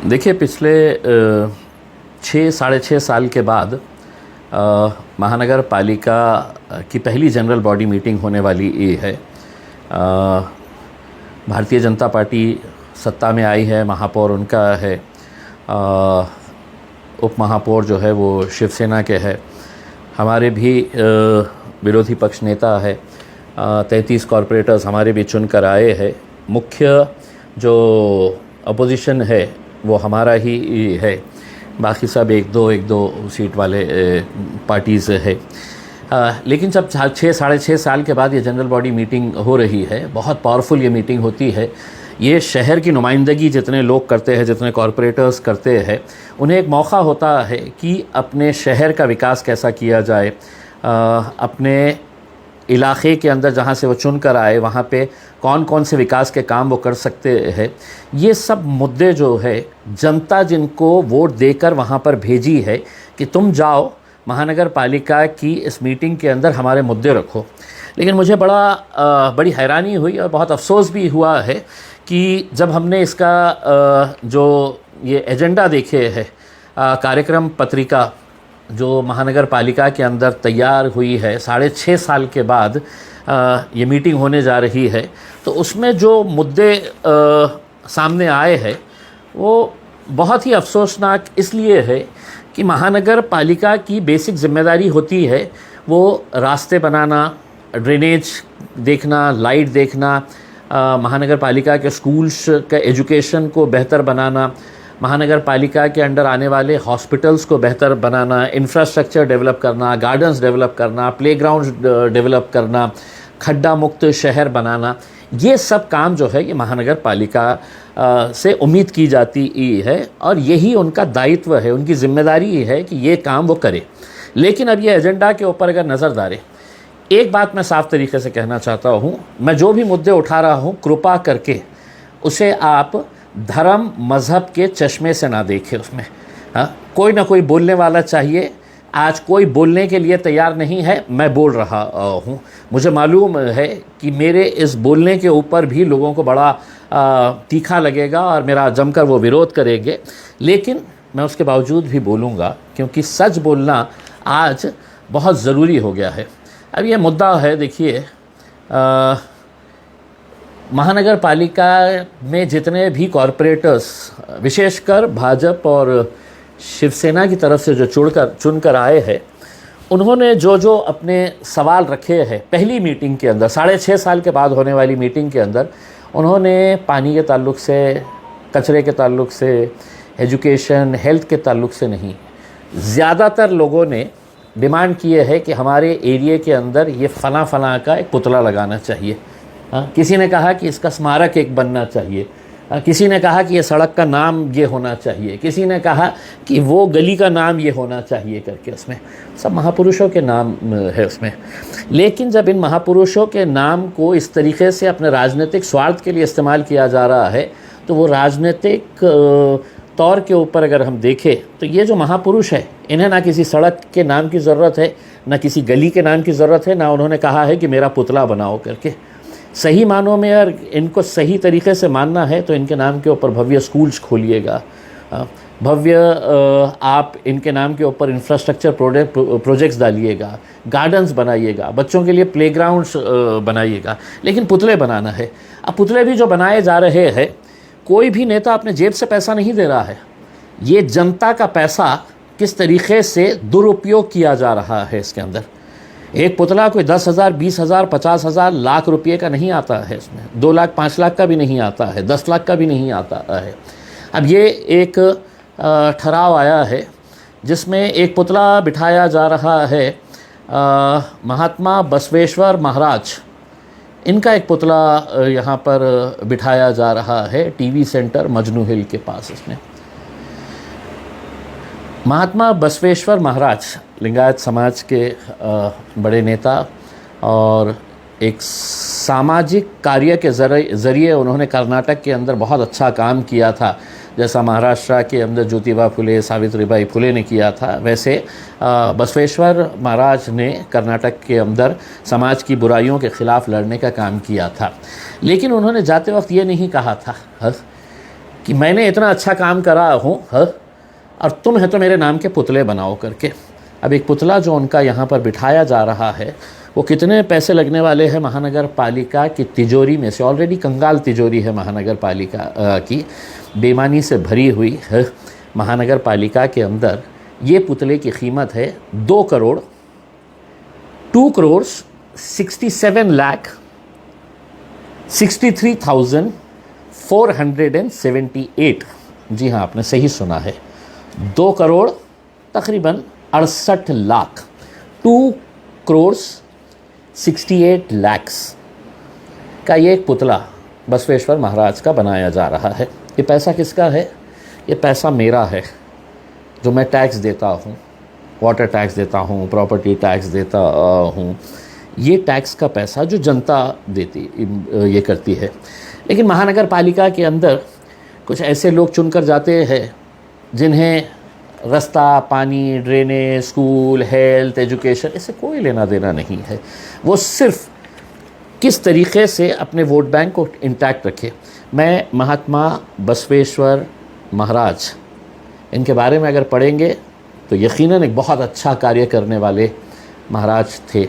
देखिए, पिछले 6-6.5 साल के बाद महानगर पालिका की पहली जनरल बॉडी मीटिंग होने वाली ये है। भारतीय जनता पार्टी सत्ता में आई है, महापौर उनका है, उप महापौर जो है वो शिवसेना के है, हमारे भी विरोधी पक्ष नेता है, 33 कॉरपोरेटर्स हमारे भी चुनकर आए हैं। मुख्य जो अपोजिशन है वो हमारा ही है, बाकी सब एक दो सीट वाले पार्टीज़ है। लेकिन जब 6-6.5 साल के बाद ये जनरल बॉडी मीटिंग हो रही है, बहुत पावरफुल ये मीटिंग होती है। ये शहर की नुमाइंदगी जितने लोग करते हैं, जितने कॉरपोरेटर्स करते हैं, उन्हें एक मौका होता है कि अपने शहर का विकास कैसा किया जाए, अपने इलाके के अंदर जहाँ से वो चुन कर आए वहाँ पे कौन कौन से विकास के काम वो कर सकते हैं। ये सब मुद्दे जो है जनता जिनको वोट देकर वहाँ पर भेजी है कि तुम जाओ महानगर पालिका की इस मीटिंग के अंदर हमारे मुद्दे रखो। लेकिन मुझे बड़ी हैरानी हुई और बहुत अफसोस भी हुआ है कि जब हमने इसका जो ये एजेंडा देखे है, कार्यक्रम पत्रिका जो महानगर पालिका के अंदर तैयार हुई है 6.5 साल के बाद ये मीटिंग होने जा रही है, तो उसमें जो मुद्दे सामने आए हैं वो बहुत ही अफसोसनाक इसलिए है कि महानगर पालिका की बेसिक जिम्मेदारी होती है वो रास्ते बनाना, ड्रेनेज देखना, लाइट देखना, महानगर पालिका के स्कूल्स का एजुकेशन को बेहतर बनाना, महानगर पालिका के अंडर आने वाले हॉस्पिटल्स को बेहतर बनाना, इंफ्रास्ट्रक्चर डेवलप करना, गार्डन्स डेवलप करना, प्लेग्राउंड डेवलप करना, खड्डा मुक्त शहर बनाना। ये सब काम जो है ये महानगर पालिका से उम्मीद की जाती है और यही उनका दायित्व है, उनकी जिम्मेदारी है कि ये काम वो करे। लेकिन अब ये एजेंडा के ऊपर अगर नज़र डालें, एक बात मैं साफ़ तरीके से कहना चाहता हूँ, मैं जो भी मुद्दे उठा रहा हूँ कृपा करके उसे आप धर्म मज़हब के चश्मे से ना देखें। उसमें कोई ना कोई बोलने वाला चाहिए। आज कोई बोलने के लिए तैयार नहीं है, मैं बोल रहा हूँ। मुझे मालूम है कि मेरे इस बोलने के ऊपर भी लोगों को बड़ा तीखा लगेगा और मेरा जमकर वो विरोध करेंगे, लेकिन मैं उसके बावजूद भी बोलूँगा क्योंकि सच बोलना आज बहुत ज़रूरी हो गया है। अब ये मुद्दा है, देखिए, महानगर पालिका में जितने भी कॉरपोरेटर्स, विशेषकर भाजपा और शिवसेना की तरफ से जो चुनकर आए हैं, उन्होंने जो अपने सवाल रखे हैं पहली मीटिंग के अंदर, 6.5 साल के बाद होने वाली मीटिंग के अंदर, उन्होंने पानी के ताल्लुक से, कचरे के ताल्लुक से, एजुकेशन, हेल्थ के ताल्लुक से नहीं, ज़्यादातर लोगों ने डिमांड किए है कि हमारे एरिया के अंदर ये फ़ला का एक पुतला लगाना चाहिए। किसी ने कहा कि इसका स्मारक एक बनना चाहिए, किसी ने कहा कि ये सड़क का नाम ये होना चाहिए, किसी ने कहा कि वो गली का नाम ये होना चाहिए करके। उसमें सब महापुरुषों के नाम है उसमें। लेकिन जब इन महापुरुषों के नाम को इस तरीके से अपने राजनीतिक स्वार्थ के लिए इस्तेमाल किया जा रहा है, तो वो राजनीतिक तौर के ऊपर अगर हम देखें तो ये जो महापुरुष है, इन्हें ना किसी सड़क के नाम की ज़रूरत है, ना किसी गली के नाम की ज़रूरत है, ना उन्होंने कहा है कि मेरा पुतला बनाओ करके। सही मानों में अगर इनको सही तरीके से मानना है तो इनके नाम के ऊपर भव्य स्कूल्स खोलिएगा, भव्य आप इनके नाम के ऊपर इंफ्रास्ट्रक्चर प्रोजेक्ट्स डालिएगा, गार्डन्स बनाइएगा, बच्चों के लिए प्लेग्राउंड्स बनाइएगा। लेकिन पुतले बनाना है। अब पुतले भी जो बनाए जा रहे हैं, कोई भी नेता अपने जेब से पैसा नहीं दे रहा है। ये जनता का पैसा किस तरीके से दुरुपयोग किया जा रहा है इसके अंदर। एक पुतला कोई 10,000, 20,000, 50,000, लाख रुपये का नहीं आता है, इसमें 2 लाख 5 लाख का भी नहीं आता है, 10 लाख का भी नहीं आता है। अब ये एक ठहराव आया है जिसमें एक पुतला बिठाया जा रहा है, महात्मा बसवेश्वर महाराज, इनका एक पुतला यहाँ पर बिठाया जा रहा है टीवी सेंटर मजनू हिल के पास। इसमें महात्मा बसवेश्वर महाराज लिंगायत समाज के बड़े नेता और एक सामाजिक कार्य के ज़रिए उन्होंने कर्नाटक के अंदर बहुत अच्छा काम किया था। जैसा महाराष्ट्र के अंदर ज्योतिबा फुले, सावित्रीबाई फुले ने किया था, वैसे बसवेश्वर महाराज ने कर्नाटक के अंदर समाज की बुराइयों के ख़िलाफ़ लड़ने का काम किया था। लेकिन उन्होंने जाते वक्त ये नहीं कहा था कि मैंने इतना अच्छा काम करा हूँ और तुम है तो मेरे नाम के पुतले बनाओ करके। अब एक पुतला जो उनका यहाँ पर बिठाया जा रहा है, वो कितने पैसे लगने वाले हैं महानगर पालिका की तिजोरी में से। ऑलरेडी कंगाल तिजोरी है महानगर पालिका की, बेईमानी से भरी हुई है महानगर पालिका के अंदर। ये पुतले की कीमत है 2 करोड़ 67,63,478। जी हाँ, आपने सही सुना है, 2 करोड़ तकरीबन 68 लाख, 2 करोड़ 68 लाख का ये एक पुतला बसवेश्वर महाराज का बनाया जा रहा है। ये पैसा किसका है? ये पैसा मेरा है, जो मैं टैक्स देता हूँ, वाटर टैक्स देता हूँ, प्रॉपर्टी टैक्स देता हूँ। ये टैक्स का पैसा जो जनता देती ये करती है। लेकिन महानगर पालिका के अंदर कुछ ऐसे लोग चुनकर जाते हैं जिन्हें रास्ता, पानी, ड्रेनेज, स्कूल, हेल्थ, एजुकेशन, इससे कोई लेना देना नहीं है। वो सिर्फ किस तरीक़े से अपने वोट बैंक को इंटैक्ट रखे। मैं महात्मा बसवेश्वर महाराज, इनके बारे में अगर पढ़ेंगे तो यकीनन एक बहुत अच्छा कार्य करने वाले महाराज थे।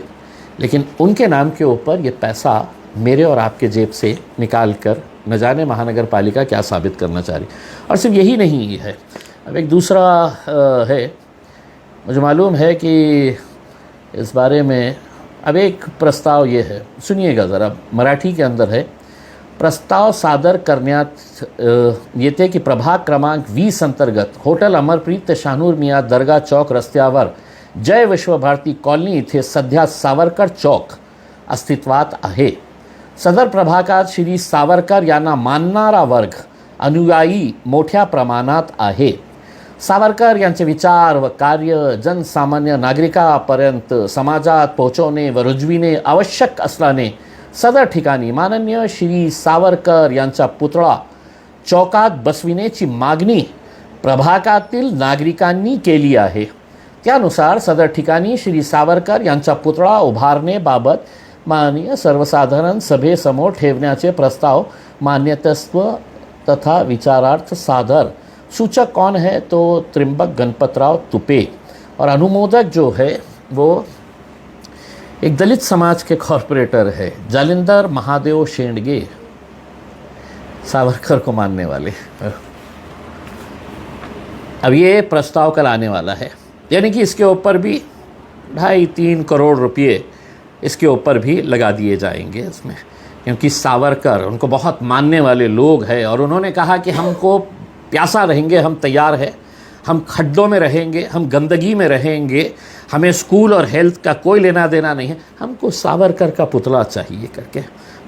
लेकिन उनके नाम के ऊपर ये पैसा मेरे और आपके जेब से निकाल कर न जाने महानगर पालिका क्या साबित करना चाह रही। और सिर्फ यही नहीं है, अब एक दूसरा है, मुझे मालूम है कि इस बारे में अब एक प्रस्ताव ये है, सुनिएगा ज़रा, मराठी के अंदर है। प्रस्ताव सादर करण्यात येते की प्रभाग क्रमांक 20 अंतर्गत हॉटेल अमरप्रीत ते शानूर मियाँ दर्गा चौक रस्त्यावर जय विश्वभारती कॉलनी इथे सध्या सावरकर चौक अस्तित्वात आहे। सदर प्रभागात श्री सावरकर यांना मानणारा वर्ग अनुयायी मोठ्या प्रमाणात आहे। सावरकर यांचे विचार व कार्य जनसामान्य नागरिकांपर्यंत समाजात पोहोचवणे व रुजविणे आवश्यक असल्याने सदर ठिकाणी माननीय श्री सावरकर यांचा पुतळा चौकात बसविण्याची मागणी प्रभागातील नागरिकांनी केली आहे। त्यानुसार सदर ठिकाणी श्री सावरकर यांचा पुतळा उभारणेबाबत माननीय सर्वसाधारण सभेसमोर ठेवण्याचे प्रस्ताव मान्यतस्व तथा विचारार्थ सादर। सूचक कौन है? तो त्रिंबक गणपतराव तुपे। और अनुमोदक जो है वो एक दलित समाज के कॉरपोरेटर है, जालिंदर महादेव शेंडगे, सावरकर को मानने वाले। अब ये प्रस्ताव कल आने वाला है, यानी कि इसके ऊपर भी 2.5-3 करोड़ रुपये इसके ऊपर भी लगा दिए जाएंगे इसमें, क्योंकि सावरकर उनको बहुत मानने वाले लोग हैं। और उन्होंने कहा कि हमको प्यासा रहेंगे, हम तैयार हैं, हम खड्डों में रहेंगे, हम गंदगी में रहेंगे, हमें स्कूल और हेल्थ का कोई लेना देना नहीं है, हमको सावरकर का पुतला चाहिए करके।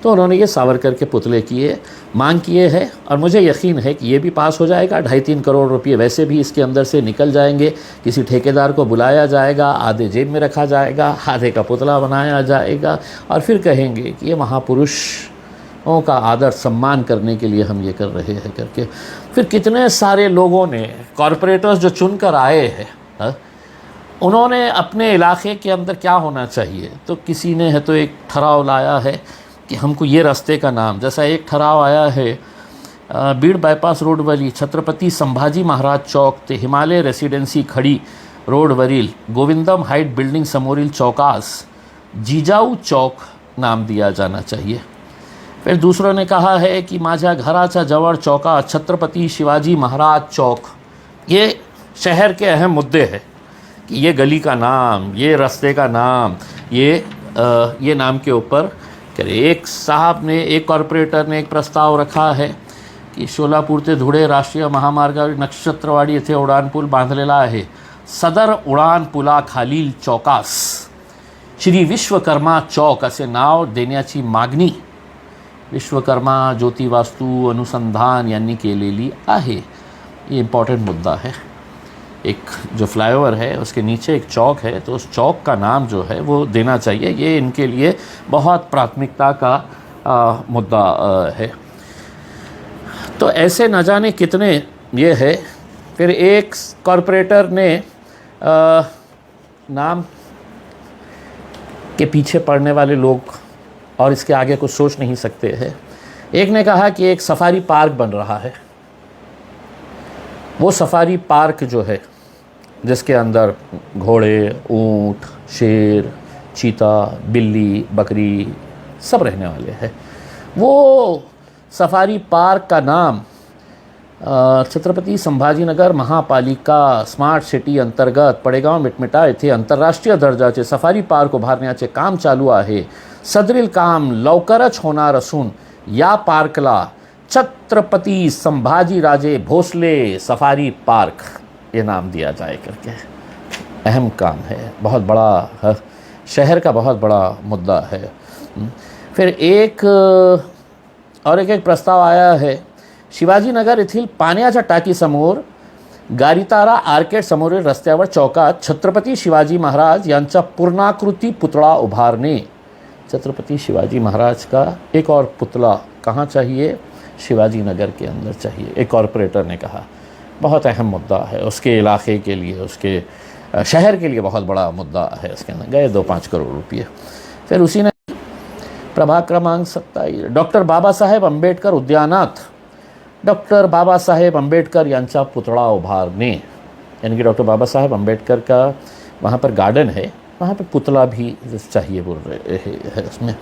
तो उन्होंने ये सावरकर के पुतले की मांग किए हैं और मुझे यकीन है कि ये भी पास हो जाएगा। 2.5-3 करोड़ रुपये वैसे भी इसके अंदर से निकल जाएंगे। किसी ठेकेदार को बुलाया जाएगा, आधे जेब में रखा जाएगा, आधे का पुतला बनाया जाएगा और फिर कहेंगे कि ये महापुरुषों का आदर सम्मान करने के लिए हम ये कर रहे हैं करके। फिर कितने सारे लोगों ने, कॉरपोरेटर्स जो चुन कर आए हैं, उन्होंने अपने इलाके के अंदर क्या होना चाहिए, तो किसी ने है तो एक ठहराव लाया है कि हमको ये रास्ते का नाम, जैसा एक ठहराव आया है बीड़ बायपास रोडवरील छत्रपति संभाजी महाराज चौक ते हिमालय रेसिडेन्सी खडी रोडवरील गोविंदम हाईट बिल्डिंग समोरील चौकास जिजाऊ चौक नाम दिया जाना चाहिए। फिर दूसरों ने कहा है कि माझ्या घराच्या जवळ चौका छत्रपति शिवाजी महाराज चौक। ये शहर के अहम मुद्दे हैं कि ये गली का नाम, ये रास्ते का नाम, ये नाम के ऊपर करे। एक साहब ने, एक कॉरपोरेटर ने एक प्रस्ताव रखा है की सोलापूर ते धुळे राष्ट्रीय महामार्गावर नक्षत्रवाडी येथे उड्डाणपूल बांधलेला आहे। सदर उड्डाणपुलाखालील चौकास श्री विश्वकर्मा चौक असे नाव देण्याची मागणी विश्वकर्मा ज्योति वास्तु अनुसंधान यांनी केलेली आहे। ये इम्पॉर्टेंट मुद्दा है। एक जो फ्लाईओवर है उसके नीचे एक चौक है, तो उस चौक का नाम जो है वो देना चाहिए। ये इनके लिए बहुत प्राथमिकता का मुद्दा है। तो ऐसे न जाने कितने ये है। फिर एक कॉरपोरेटर ने नाम के पीछे पड़ने वाले लोग और इसके आगे कुछ सोच नहीं सकते हैं। एक ने कहा कि एक सफारी पार्क बन रहा है। वो सफारी पार्क जो है जिसके अंदर घोड़े, ऊंट, शेर, चीता, बिल्ली, बकरी सब रहने वाले हैं, वो सफारी पार्क का नाम छत्रपती संभाजीनगर महापालिका स्मार्ट सिटी अंतर्गत पडेगाव मिटमिटा येथे आंतरराष्ट्रीय दर्जाचे सफारी पार्क उभारण्याचे काम चालू आहे। सदरील काम लवकरच होणार असून या पार्कला छत्रपती संभाजीराजे भोसले सफारी पार्क ये नाम दिया जाए करके। अहम काम है, बहुत बड़ा है, शहर का बहुत बड़ा मुद्दा है। फिर एक प्रस्ताव आया है, शिवाजीनगर येथील पाण्याच्या टाकीसमोर गारितारा आर्केड समोरील रस्त्यावर चौकात छत्रपती शिवाजी महाराज यांचा पूर्णाकृती पुतळा उभारणे। छत्रपति शिवाजी महाराज का एक और पुतला कहाँ चाहिए? शिवाजी नगर के अंदर चाहिए। एक कॉरपोरेटर ने कहा। बहुत अहम मुद्दा है, उसके इलाके के लिए, उसके शहर के लिए बहुत बड़ा मुद्दा है। उसके अंदर गए 2-5 करोड़ रुपये। फिर उसी ने प्रभाग क्रमांक 27 डॉक्टर बाबासाहेब आंबेडकर उद्यानात डॉक्टर बाबासाहेब आंबेडकर यांचा पुतळा उभारणे, यानी कि डॉक्टर बाबासाहेब आंबेडकर का वहाँ पर गार्डन है, वहाँ पे पुतला भी चाहिए बोल रहे है। उसमें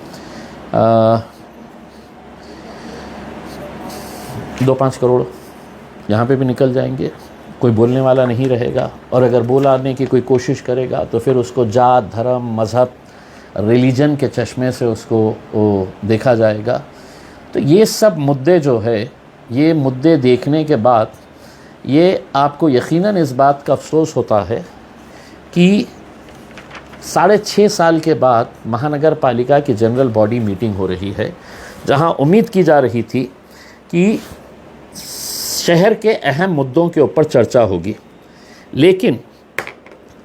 2-5 करोड़ यहाँ पे भी निकल जाएंगे, कोई बोलने वाला नहीं रहेगा। और अगर बोलाने की कोई कोशिश करेगा तो फिर उसको जात, धर्म, मज़हब, रिलीजन के चश्मे से उसको देखा जाएगा। तो ये सब मुद्दे जो है, ये मुद्दे देखने के बाद ये आपको यकीनन इस बात का अफसोस होता है कि 6.5 साल के बाद महानगर पालिका की जनरल बॉडी मीटिंग हो रही है, जहां उम्मीद की जा रही थी कि शहर के अहम मुद्दों के ऊपर चर्चा होगी, लेकिन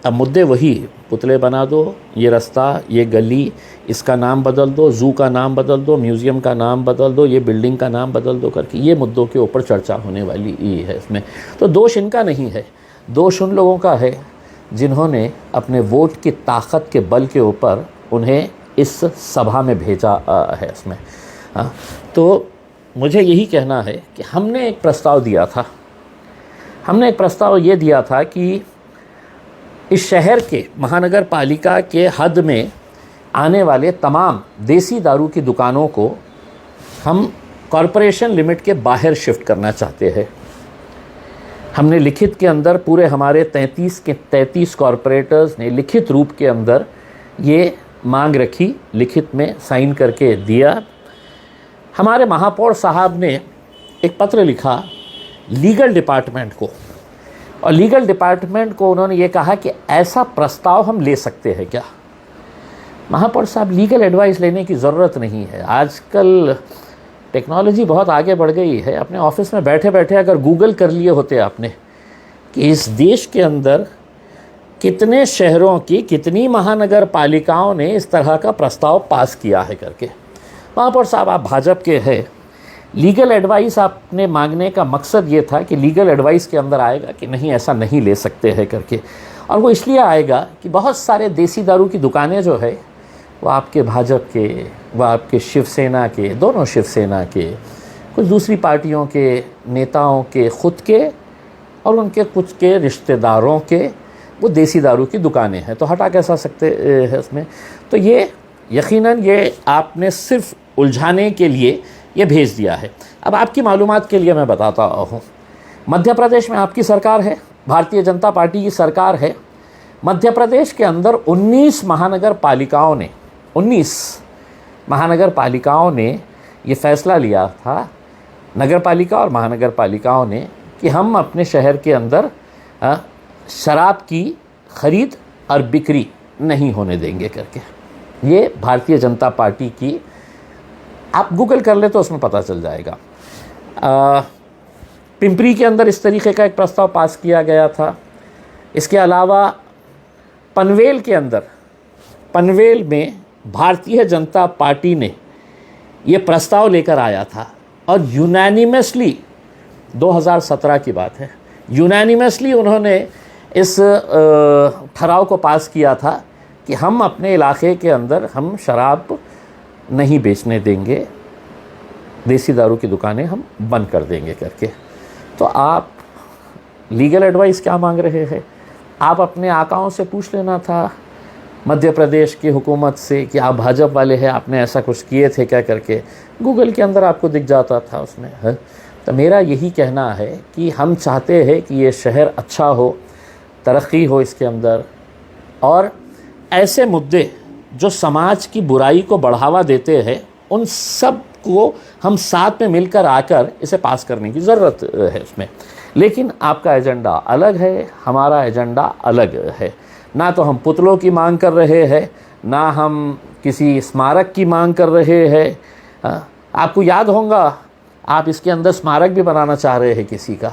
अब मुद्दे वही, पुतले बना दो, ये रास्ता, ये गली, इसका नाम बदल दो, ज़ू का नाम बदल दो, म्यूज़ियम का नाम बदल दो, ये बिल्डिंग का नाम बदल दो करके ये मुद्दों के ऊपर चर्चा होने वाली ये है इसमें। तो दोष इनका नहीं है, दोष उन लोगों का है जिन्होंने अपने वोट की ताकत के बल के ऊपर उन्हें इस सभा में भेजा है इसमें। हाँ, तो मुझे यही कहना है कि हमने एक प्रस्ताव दिया था, हमने एक प्रस्ताव ये दिया था कि इस शहर के महानगर पालिका के हद में आने वाले तमाम देसी दारू की दुकानों को हम कॉरपोरेशन लिमिट के बाहर शिफ्ट करना चाहते हैं। हमने लिखित के अंदर पूरे हमारे 33 कॉरपोरेटर्स ने लिखित रूप के अंदर ये मांग रखी, लिखित में साइन करके दिया। हमारे महापौर साहब ने एक पत्र लिखा लीगल डिपार्टमेंट को, और लीगल डिपार्टमेंट को उन्होंने ये कहा कि ऐसा प्रस्ताव हम ले सकते हैं क्या। महापौर साहब, लीगल एडवाइस लेने की ज़रूरत नहीं है। आजकल टेक्नोलॉजी बहुत आगे बढ़ गई है। अपने ऑफिस में बैठे बैठे अगर गूगल कर लिए होते आपने कि इस देश के अंदर कितने शहरों की कितनी महानगर पालिकाओं ने इस तरह का प्रस्ताव पास किया है करके। महापौर साहब, आप भाजपा के हैं, लीगल एडवाइस आपने मांगने का मकसद ये था कि लीगल एडवाइस के अंदर आएगा कि नहीं ऐसा नहीं ले सकते हैं करके, और वो इसलिए आएगा कि बहुत सारे देसी दारू की दुकानें जो है वो आपके भाजपा के, वो आपके शिवसेना के, दोनों शिवसेना के, कुछ दूसरी पार्टियों के नेताओं के, ख़ुद के और उनके कुछ के रिश्तेदारों के वो देसी दारू की दुकानें हैं, तो हटा कैसा सकते हैं इसमें। तो ये यकीनन ये आपने सिर्फ उलझाने के लिए ये भेज दिया है। अब आपकी मालूमात के लिए मैं बताता हूँ, मध्य प्रदेश में आपकी सरकार है, भारतीय जनता पार्टी की सरकार है। मध्य प्रदेश के अंदर 19 महानगर पालिकाओं ने ये फ़ैसला लिया था, नगर पालिका और महानगर पालिकाओं ने, कि हम अपने शहर के अंदर शराब की खरीद और बिक्री नहीं होने देंगे करके। ये भारतीय जनता पार्टी की, आप गूगल कर ले तो उसमें पता चल जाएगा। पिंपरी के अंदर इस तरीके का एक प्रस्ताव पास किया गया था। इसके अलावा पनवेल के अंदर, पनवेल में भारतीय जनता पार्टी ने ये प्रस्ताव लेकर आया था और यूनानिमसली 2017 की बात है, यूनानिमसली उन्होंने इस ठराव को पास किया था कि हम अपने इलाके के अंदर हम शराब नहीं बेचने देंगे, देसी दारू की दुकानें हम बंद कर देंगे करके। तो आप लीगल एडवाइस क्या मांग रहे हैं? आप अपने आकाओं से पूछ लेना था, मध्य प्रदेश की हुकूमत से, कि आप भाजपा वाले हैं, आपने ऐसा कुछ किए थे क्या करके। गूगल के अंदर आपको दिख जाता था उसमें है। तो मेरा यही कहना है कि हम चाहते हैं कि ये शहर अच्छा हो, तरक्की हो इसके अंदर, और ऐसे मुद्दे जो समाज की बुराई को बढ़ावा देते हैं उन सब को हम साथ में मिलकर आकर इसे पास करने की ज़रूरत है उसमें। लेकिन आपका एजेंडा अलग है, हमारा एजेंडा अलग है। ना तो हम पुतलों की मांग कर रहे हैं, ना हम किसी स्मारक की मांग कर रहे हैं। आपको याद होगा, आप इसके अंदर स्मारक भी बनाना चाह रहे हैं किसी का।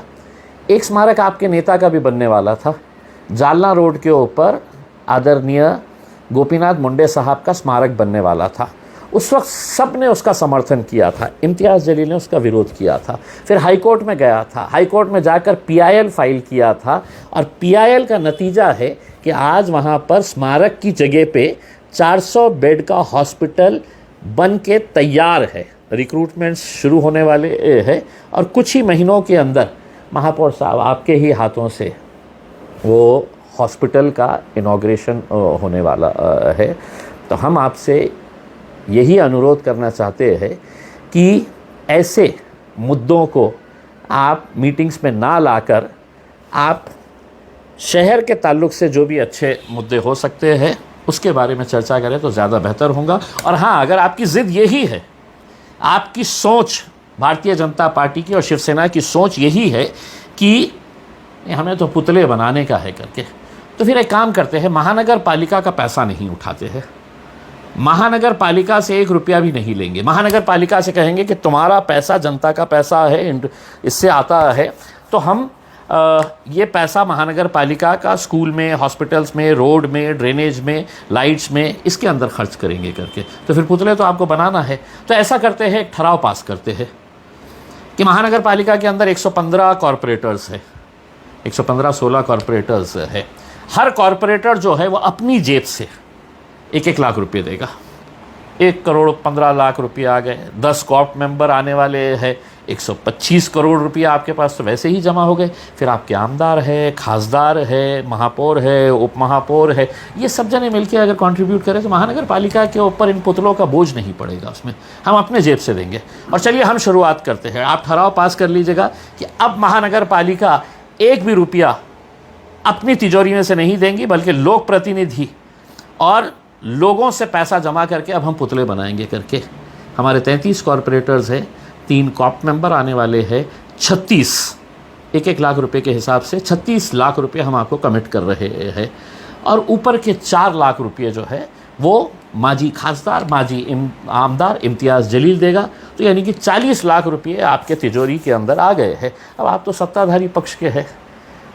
एक स्मारक आपके नेता का भी बनने वाला था, जालना रोड के ऊपर आदरणीय गोपीनाथ मुंडे साहब का स्मारक बनने वाला था। उस वक्त सब ने उसका समर्थन किया था, इम्तियाज़ जलील ने उसका विरोध किया था। फिर हाई कोर्ट में गया था, हाई कोर्ट में जाकर PIL फाइल किया था, और PIL का नतीजा है कि आज वहाँ पर स्मारक की जगह पे 400 बेड का हॉस्पिटल बन के तैयार है। रिक्रूटमेंट शुरू होने वाले हैं, और कुछ ही महीनों के अंदर महापौर साहब आपके ही हाथों से वो हॉस्पिटल का इनॉग्रेशन होने वाला है। तो हम आपसे यही अनुरोध करना चाहते हैं कि ऐसे मुद्दों को आप मीटिंग्स में ना लाकर आप शहर के ताल्लुक से जो भी अच्छे मुद्दे हो सकते हैं उसके बारे में चर्चा करें तो ज़्यादा बेहतर होगा। और हाँ, अगर आपकी ज़िद यही है, आपकी सोच भारतीय जनता पार्टी की और शिवसेना की सोच यही है कि हमें तो पुतले बनाने का है करके, तो फिर एक काम करते हैं, महानगर पालिका का पैसा नहीं उठाते हैं, महानगर पालिका से 1 रुपया भी नहीं लेंगे। महानगर पालिका से कहेंगे कि तुम्हारा पैसा जनता का पैसा है, इससे आता है, तो हम ये पैसा महानगर पालिका का स्कूल में, हॉस्पिटल्स में, रोड में, ड्रेनेज में, लाइट्स में, इसके अंदर खर्च करेंगे करके। तो फिर पुतले तो आपको बनाना है। तो ऐसा करते हैं, एक ठराव पास करते हैं कि महानगर पालिका के अंदर 115 कॉरपोरेटर्स है, 115-16 कॉरपोरेटर्स है। हर कॉरपोरेटर जो है वो अपनी जेब से 1-1 लाख रुपये देगा। 1 करोड़ 15 लाख रुपये आ गए। 10 कॉर्प मेंबर आने वाले हैं, 125 करोड़ रुपये आपके पास तो वैसे ही जमा हो गए। फिर आपके आमदार है, खासदार है, महापौर है, उप महापौर है, ये सब जने मिलकर अगर कंट्रीब्यूट करें तो महानगर पालिका के ऊपर इन पुतलों का बोझ नहीं पड़ेगा, उसमें हम अपने जेब से देंगे। और चलिए हम शुरुआत करते हैं। आप ठराव पास कर लीजिएगा कि अब महानगर पालिका 1 भी रुपया अपनी तिजोरी में से नहीं देंगी, बल्कि लोक प्रतिनिधि और लोगों से पैसा जमा करके अब हम पुतले बनाएंगे करके। हमारे 33 कॉरपोरेटर्स हैं, 3 कॉप मेंबर आने वाले हैं, 36 1-1 लाख रुपए के हिसाब से 36 लाख रुपए हम आपको कमिट कर रहे हैं। और ऊपर के 4 लाख रुपये जो है वो माजी खासदार, माजी आमदार इम्तियाज़ जलील देगा। तो यानी कि 40 लाख रुपये आपके तिजोरी के अंदर आ गए हैं। अब आप तो सत्ताधारी पक्ष के हैं,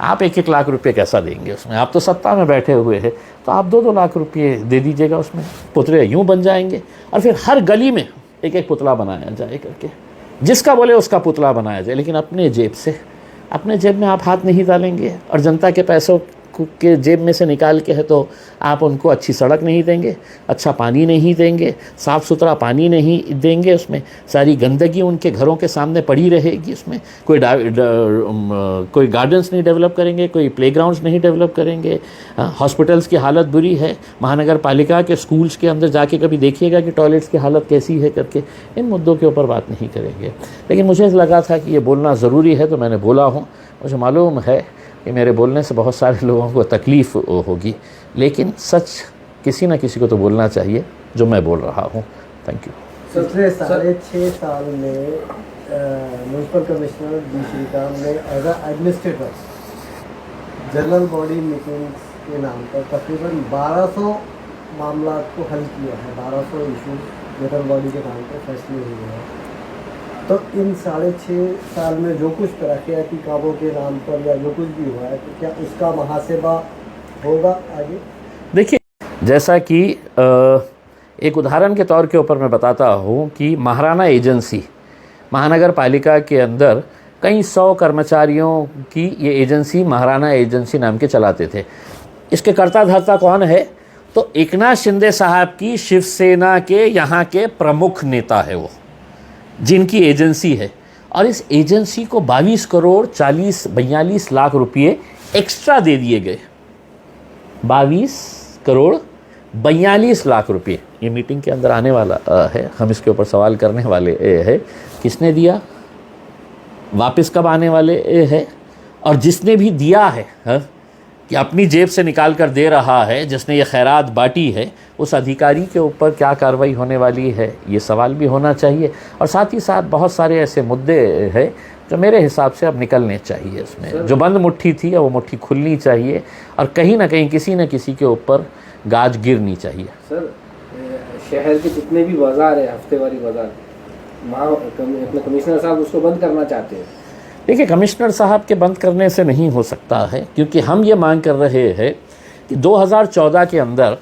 आप 1-1 लाख रुपये कैसा देंगे उसमें? आप तो सत्ता में बैठे हुए हैं, तो आप 2-2 लाख रुपये दे दीजिएगा उसमें। पुतले यूँ बन जाएंगे और फिर हर गली में 1-1 पुतला बनाया जाए करके, जिसका बोले उसका पुतला बनाया जाए, लेकिन अपने जेब से। अपने जेब में आप हाथ नहीं डालेंगे और जनता के पैसों के जेब में से निकाल के है तो आप उनको अच्छी सड़क नहीं देंगे, अच्छा पानी नहीं देंगे, साफ़ सुथरा पानी नहीं देंगे, उसमें सारी गंदगी उनके घरों के सामने पड़ी रहेगी। उसमें कोई गार्डन्स नहीं डेवलप करेंगे, कोई प्लेग्राउंड्स नहीं डेवलप करेंगे। हॉस्पिटल्स की हालत बुरी है। महानगर पालिका के स्कूल्स के अंदर जाके कभी देखिएगा कि टॉयलेट्स की हालत कैसी है करके। इन मुद्दों के ऊपर बात नहीं करेंगे, लेकिन मुझे लगा था कि ये बोलना ज़रूरी है तो मैंने बोला हूँ। मुझे मालूम है कि मेरे बोलने से बहुत सारे लोगों को तकलीफ़ होगी, लेकिन सच किसी न किसी को तो बोलना चाहिए जो मैं बोल रहा हूँ। Thank you. पिछले 6.5 साल में म्यूनसिपल कमिश्नर डी श्रीकांत ने as administrator general body meetings के नाम पर तकरीबन 1200 मामला को हल किया है। 1200 इशू जनरल बॉडी के नाम पर फैसले हुए हैं। तो इन 6.5 साल में जो कुछ तरक्याती कामों के नाम पर या जो कुछ भी हुआ है, तो क्या उसका मुहासेबा होगा आगे? देखिए, जैसा कि एक उदाहरण के तौर के ऊपर मैं बताता हूँ कि महाराणा एजेंसी महानगर पालिका के अंदर कई 100 कर्मचारियों की ये एजेंसी महाराणा एजेंसी नाम के चलाते थे। इसके कर्ता धर्ता कौन है? तो एकनाथ शिंदे साहब की शिवसेना के यहाँ के प्रमुख नेता है वो, जिनकी एजेंसी है। और इस एजेंसी को 22 करोड़ 42 लाख रुपये एक्स्ट्रा दे दिए गए। 22 करोड़ 42 लाख रुपये ये मीटिंग के अंदर आने वाला है, हम इसके ऊपर सवाल करने वाले हैं। किसने दिया, वापस कब आने वाले है, और जिसने भी दिया है कि अपनी जेब से निकाल कर दे रहा है, जिसने ये खैरात बांटी है, उस अधिकारी के ऊपर क्या कार्रवाई होने वाली है, ये सवाल भी होना चाहिए। और साथ ही साथ बहुत सारे ऐसे मुद्दे हैं जो मेरे हिसाब से अब निकलने चाहिए इसमें। जो बंद मुट्ठी थी वो मुट्ठी खुलनी चाहिए, और कहीं ना कहीं किसी न किसी के ऊपर गाज गिरनी चाहिए। सर, शहर के जितने भी बाज़ार है, हफ्तेवारी बाज़ार, अपने कमिश्नर साहब उसको बंद करना चाहते हैं। देखिए, कमिश्नर साहब के बंद करने से नहीं हो सकता है, क्योंकि हम ये मांग कर रहे हैं कि 2014 के अंदर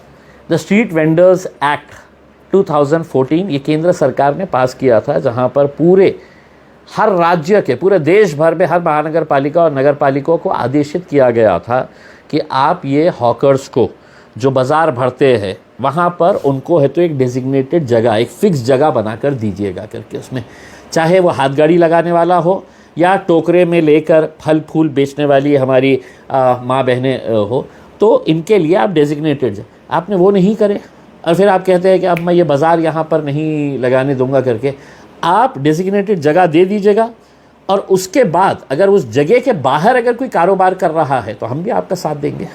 द स्ट्रीट वेंडर्स एक्ट 2014 ये केंद्र सरकार ने पास किया था, जहां पर हर राज्य के, पूरे देश भर में हर महानगर पालिका और नगर पालिकाओं को आदेशित किया गया था कि आप ये हॉकर्स को जो बाज़ार भरते हैं वहाँ पर उनको है तो एक डेजिग्नेटेड जगह, एक फ़िक्स जगह बनाकर दीजिएगा करके, उसमें चाहे वो हाथ गाड़ी लगाने वाला हो या टोकरे में लेकर फल फूल बेचने वाली हमारी माँ बहनें हो, तो इनके लिए आप डेजिग्नेटेड, आपने वो नहीं करे और फिर आप कहते हैं कि अब मैं ये बाज़ार यहाँ पर नहीं लगाने दूंगा करके। आप डेजिग्नेटेड जगह दे दीजिएगा, और उसके बाद अगर उस जगह के बाहर अगर कोई कारोबार कर रहा है तो हम भी आपका साथ देंगे।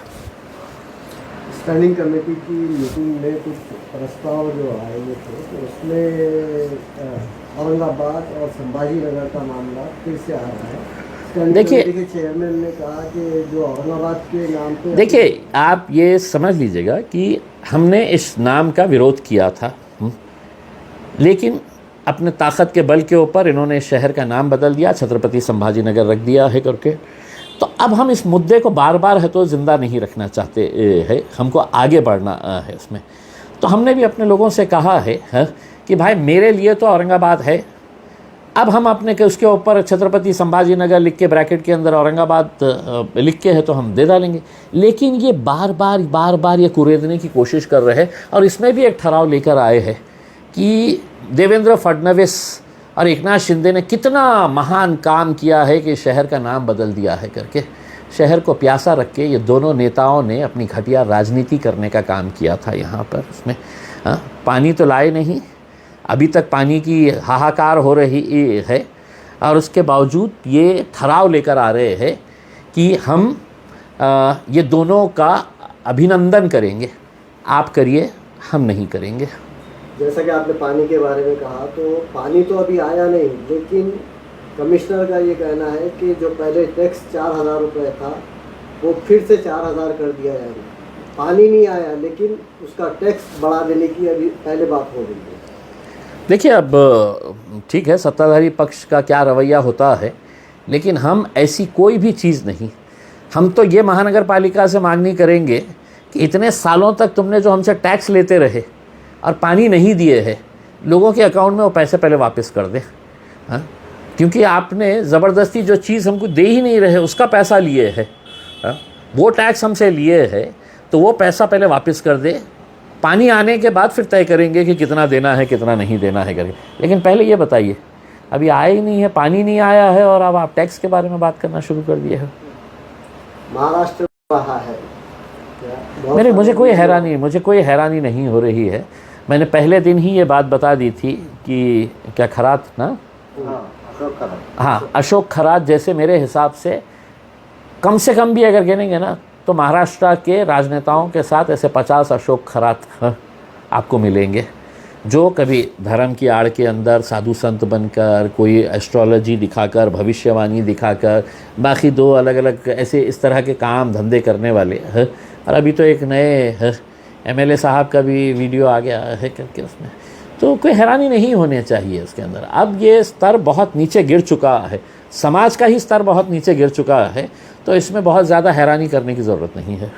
स्टैंडिंग कमेटी की मीटिंग में कुछ प्रस्ताव जो आए हुए थे, तो उसमें औरंगाबाद और संभाजी नगर का मामला फिर से आ रहा है। स्टैंडिंग कमेटी के चेयरमैन ने कहा कि जो औरंगाबाद के नाम पे, देखिए आप ये समझ लीजिएगा कि हमने इस नाम का विरोध किया था, लेकिन अपने ताकत के बल के ऊपर इन्होंने शहर का नाम बदल दिया, छत्रपति संभाजी नगर रख दिया है करके। तो अब हम इस मुद्दे को बार बार है तो ज़िंदा नहीं रखना चाहते हैं, हमको आगे बढ़ना है उसमें। तो हमने भी अपने लोगों से कहा है कि भाई मेरे लिए तो औरंगाबाद है, अब हम अपने के उसके ऊपर छत्रपति संभाजी नगर लिख के ब्रैकेट के अंदर औरंगाबाद लिख के है तो हम दे डालेंगे। लेकिन ये बार बार ये कुरेदने की कोशिश कर रहे हैं, और इसमें भी एक ठहराव लेकर आए हैं कि देवेंद्र फडणवीस और एकनाथ शिंदे ने कितना महान काम किया है कि शहर का नाम बदल दिया है करके। शहर को प्यासा रख के ये दोनों नेताओं ने अपनी घटिया राजनीति करने का काम किया था यहाँ पर। उसमें पानी तो लाए नहीं, अभी तक पानी की हाहाकार हो रही है, और उसके बावजूद ये ठहराव लेकर आ रहे हैं कि हम ये दोनों का अभिनंदन करेंगे, आप करिए हम नहीं करेंगे। जैसा कि आपने पानी के बारे में कहा, तो पानी तो अभी आया नहीं, लेकिन कमिश्नर का ये कहना है कि जो पहले टैक्स 4,000 रुपये था वो फिर से 4,000 कर दिया जाएगा। पानी नहीं आया, लेकिन उसका टैक्स बढ़ा देने की अभी पहले बात हो गई है। देखिए, अब ठीक है सत्ताधारी पक्ष का क्या रवैया होता है, लेकिन हम ऐसी कोई भी चीज़ नहीं, हम तो ये महानगर पालिका से मांगनी करेंगे कि इतने सालों तक तुमने जो हमसे टैक्स लेते रहे और पानी नहीं दिए हैं, लोगों के अकाउंट में वो पैसे पहले वापस कर दें। हाँ, क्योंकि आपने ज़बरदस्ती जो चीज़ हमको दे ही नहीं रहे उसका पैसा लिए है, वो टैक्स हमसे लिए है, तो वो पैसा पहले वापस कर दे। पानी आने के बाद फिर तय करेंगे कि कितना देना है कितना नहीं देना है करके। लेकिन पहले ये बताइए, अभी आया ही नहीं है, पानी नहीं आया है, और अब आप टैक्स के बारे में बात करना शुरू कर दिए हैं। महाराष्ट्र रहा है मुझे कोई हैरानी नहीं हो रही है। मैंने पहले दिन ही ये बात बता दी थी कि क्या खरात ना, हाँ अशोक खरात जैसे मेरे हिसाब से कम भी अगर गिनेंगे ना तो महाराष्ट्र के राजनेताओं के साथ ऐसे 50 अशोक खरात आपको मिलेंगे, जो कभी धर्म की आड़ के अंदर साधु संत बनकर, कोई एस्ट्रोलॉजी दिखाकर, भविष्यवाणी दिखाकर, बाकी 2 अलग अलग ऐसे इस तरह के काम धंधे करने वाले हैं। और अभी तो एक नए MLA साहब का भी वीडियो आ गया है करके उसमें, तो कोई हैरानी नहीं होने चाहिए उसके अंदर। अब ये स्तर बहुत नीचे गिर चुका है, समाज का ही स्तर बहुत नीचे गिर चुका है, तो इसमें बहुत ज़्यादा हैरानी करने की ज़रूरत नहीं है।